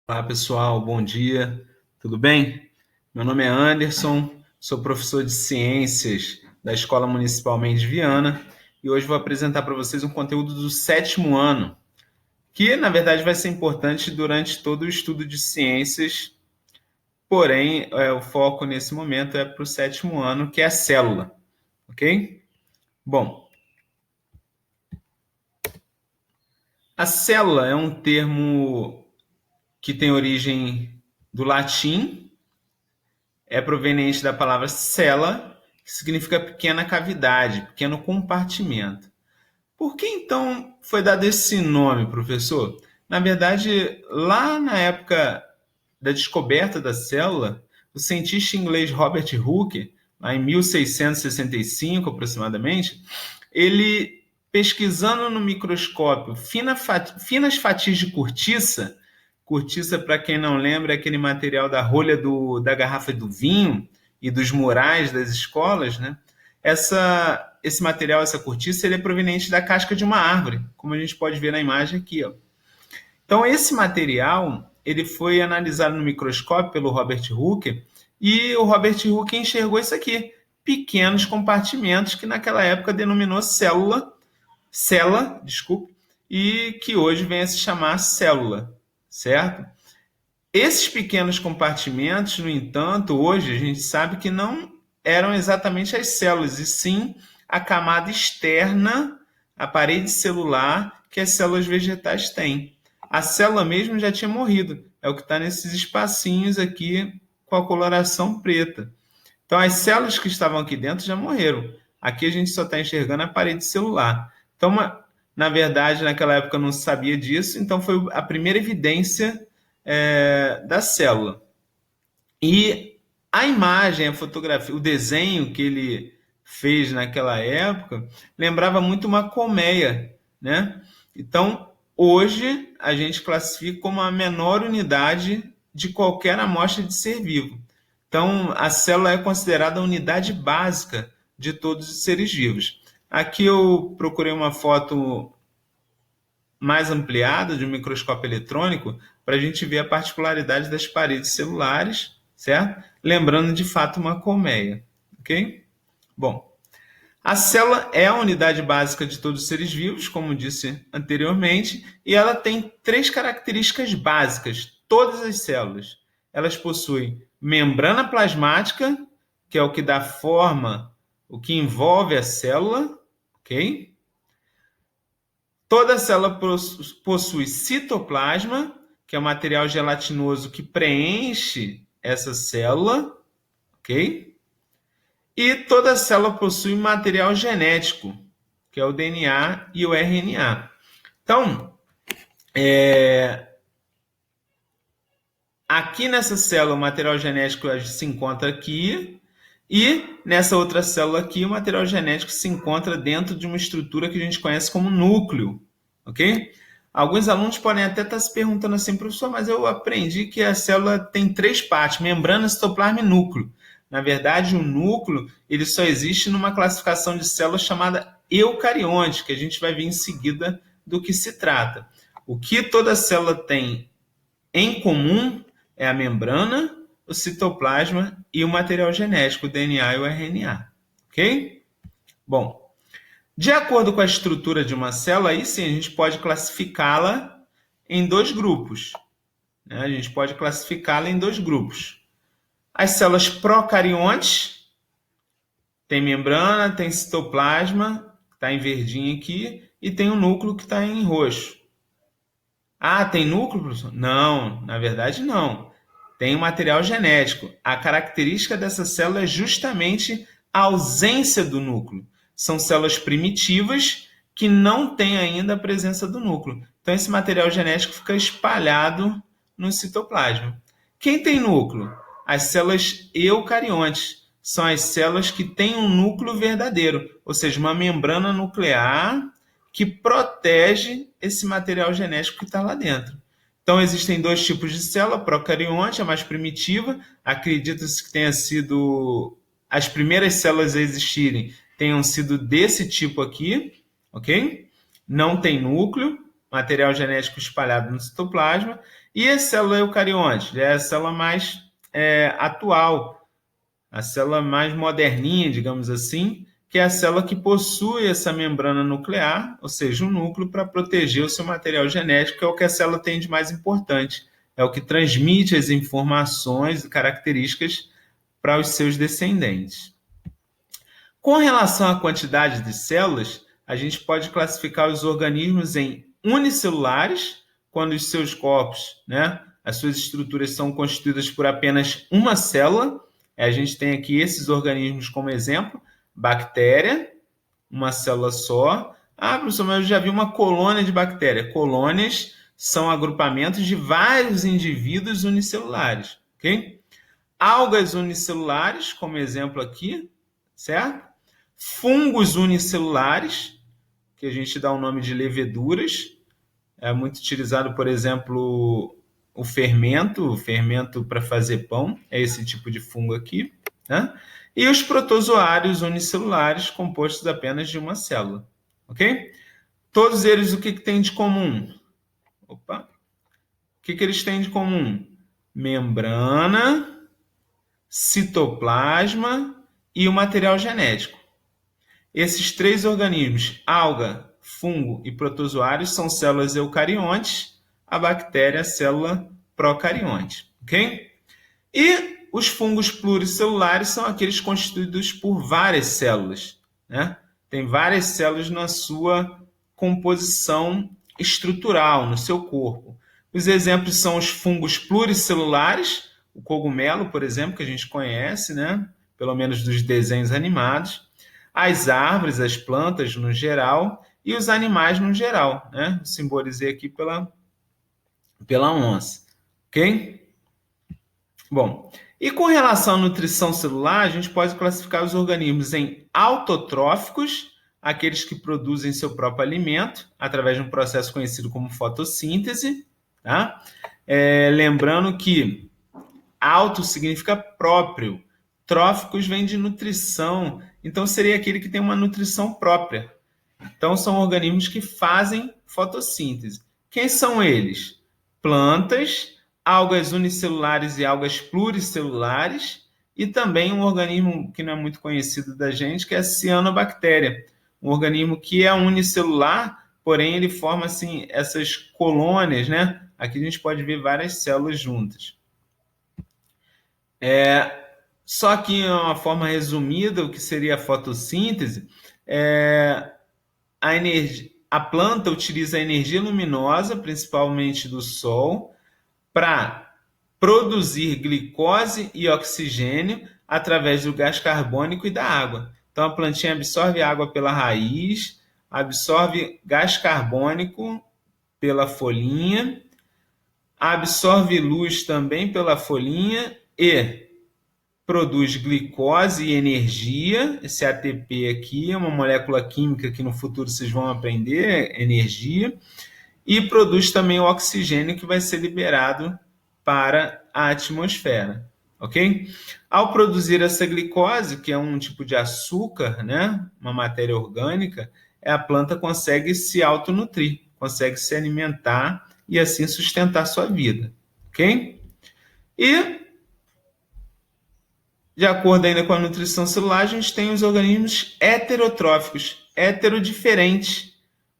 Olá pessoal, bom dia, tudo bem? Meu nome é Anderson, sou professor de Ciências da Escola Municipal Mendes Viana e hoje vou apresentar para vocês um conteúdo do sétimo ano, que na verdade vai ser importante durante todo o estudo de ciências, porém o foco nesse momento é para o sétimo ano, que é a célula, ok? Bom, a célula é um termo que tem origem do latim. É proveniente da palavra cella, que significa pequena cavidade, pequeno compartimento. Por que então foi dado esse nome, professor? Na verdade, lá na época da descoberta da célula, o cientista inglês Robert Hooke, lá em 1665 aproximadamente, ele pesquisando no microscópio finas fatias de cortiça. Cortiça, para quem não lembra, é aquele material da rolha da garrafa do vinho e dos murais das escolas, né? Esse material, essa cortiça, ele é proveniente da casca de uma árvore, como a gente pode ver na imagem aqui, ó. Então, esse material ele foi analisado no microscópio pelo Robert Hooke e o Robert Hooke enxergou isso aqui, pequenos compartimentos que naquela época denominou célula, desculpe, e que hoje vem a se chamar célula, certo? Esses pequenos compartimentos, no entanto, hoje a gente sabe que não eram exatamente as células, e sim a camada externa, a parede celular que as células vegetais têm. A célula mesmo já tinha morrido, é o que está nesses espacinhos aqui com a coloração preta. Então, as células que estavam aqui dentro já morreram. Aqui a gente só está enxergando a parede celular. Então, na verdade, naquela época não se sabia disso, então foi a primeira evidência da célula. E a imagem, a fotografia, o desenho que ele fez naquela época lembrava muito uma colmeia, né? Então, hoje a gente classifica como a menor unidade de qualquer amostra de ser vivo. Então, a célula é considerada a unidade básica de todos os seres vivos. Aqui eu procurei uma foto mais ampliada de um microscópio eletrônico para a gente ver a particularidade das paredes celulares, certo? Lembrando de fato uma colmeia, ok? Bom, a célula é a unidade básica de todos os seres vivos, como disse anteriormente, e ela tem três características básicas, todas as células. Elas possuem membrana plasmática, que é o que dá forma, o que envolve a célula, ok? Toda célula possui citoplasma, que é o material gelatinoso que preenche essa célula, ok? E toda célula possui material genético, que é o DNA e o RNA. Então, aqui nessa célula o material genético se encontra aqui, e nessa outra célula aqui o material genético se encontra dentro de uma estrutura que a gente conhece como núcleo, ok? Alguns alunos podem até estar se perguntando assim, professor, mas eu aprendi que a célula tem três partes, membrana, citoplasma e núcleo. Na verdade, o núcleo ele só existe numa classificação de células chamada eucarionte, que a gente vai ver em seguida do que se trata. O que toda célula tem em comum é a membrana, o citoplasma e o material genético, o DNA e o RNA. Ok? Bom, de acordo com a estrutura de uma célula, aí sim a gente pode classificá-la em dois grupos. Né? A gente pode classificá-la em dois grupos. As células procariontes tem membrana, tem citoplasma, que está em verdinho aqui, e tem o núcleo que está em roxo. Ah, tem núcleo, professor? Não, na verdade não. Tem um material genético. A característica dessa célula é justamente a ausência do núcleo. São células primitivas que não têm ainda a presença do núcleo. Então, esse material genético fica espalhado no citoplasma. Quem tem núcleo? As células eucariontes. São as células que têm um núcleo verdadeiro, ou seja, uma membrana nuclear que protege esse material genético que está lá dentro. Então, existem dois tipos de célula, procarionte, a mais primitiva, acredita-se que tenha sido as primeiras células a existirem tenham sido desse tipo aqui, ok? Não tem núcleo, material genético espalhado no citoplasma, E a célula eucarionte? É a célula mais atual, a célula mais moderninha, digamos assim, que é a célula que possui essa membrana nuclear, ou seja, um núcleo para proteger o seu material genético, que é o que a célula tem de mais importante. É o que transmite as informações e características para os seus descendentes. Com relação à quantidade de células, a gente pode classificar os organismos em unicelulares, quando os seus corpos, as suas estruturas são constituídas por apenas uma célula. A gente tem aqui esses organismos como exemplo: bactéria, uma célula só. Professor, mas eu já vi uma colônia de bactéria. Colônias são agrupamentos de vários indivíduos unicelulares, ok? Algas unicelulares, como exemplo aqui, certo? Fungos unicelulares, que a gente dá o nome de leveduras. É muito utilizado, por exemplo, o fermento para fazer pão, é esse tipo de fungo aqui, né? E os protozoários unicelulares, compostos apenas de uma célula, ok? Todos eles, o que têm de comum? O que eles têm de comum? Membrana, citoplasma e o material genético. Esses três organismos, alga, fungo e protozoários, são células eucariontes, a bactéria é célula procarionte, ok? E os fungos pluricelulares são aqueles constituídos por várias células, né? Tem várias células na sua composição estrutural, no seu corpo. Os exemplos são os fungos pluricelulares, o cogumelo, por exemplo, que a gente conhece, né? Pelo menos dos desenhos animados. As árvores, as plantas no geral e os animais no geral, né? Simbolizei aqui pela onça, ok? Bom, e com relação à nutrição celular, a gente pode classificar os organismos em autotróficos, aqueles que produzem seu próprio alimento através de um processo conhecido como fotossíntese, tá? Lembrando que auto significa próprio, tróficos vem de nutrição, então seria aquele que tem uma nutrição própria. Então são organismos que fazem fotossíntese. Quem são eles? Plantas, algas unicelulares e algas pluricelulares, e também um organismo que não é muito conhecido da gente, que é a cianobactéria, um organismo que é unicelular, porém ele forma assim essas colônias, né? Aqui a gente pode ver várias células juntas. Só que em uma forma resumida, o que seria a fotossíntese, a planta utiliza a energia luminosa, principalmente do sol, para produzir glicose e oxigênio através do gás carbônico e da água. Então, a plantinha absorve água pela raiz, absorve gás carbônico pela folhinha, absorve luz também pela folhinha e produz glicose e energia. Esse ATP aqui é uma molécula química que no futuro vocês vão aprender, energia, e produz também o oxigênio que vai ser liberado para a atmosfera, ok? Ao produzir essa glicose, que é um tipo de açúcar, né, uma matéria orgânica, a planta consegue se autonutrir, consegue se alimentar e assim sustentar sua vida, ok? E de acordo ainda com a nutrição celular, a gente tem os organismos heterotróficos, heterodiferentes,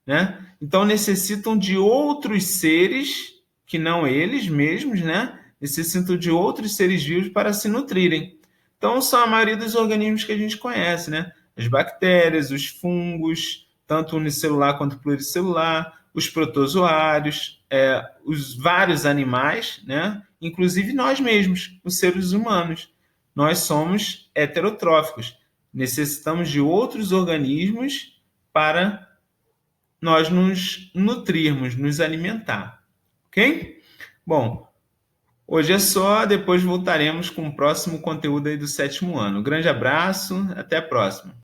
né? Então necessitam de outros seres que não eles mesmos, né? Necessitam de outros seres vivos para se nutrirem. Então são a maioria dos organismos que a gente conhece, né? As bactérias, os fungos, tanto unicelular quanto pluricelular, os protozoários, os vários animais, né? Inclusive nós mesmos, os seres humanos. Nós somos heterotróficos. Necessitamos de outros organismos para nós nos nutrirmos, nos alimentar. Ok? Bom, hoje é só, depois voltaremos com o próximo conteúdo aí do 7º ano. Grande abraço, até a próxima.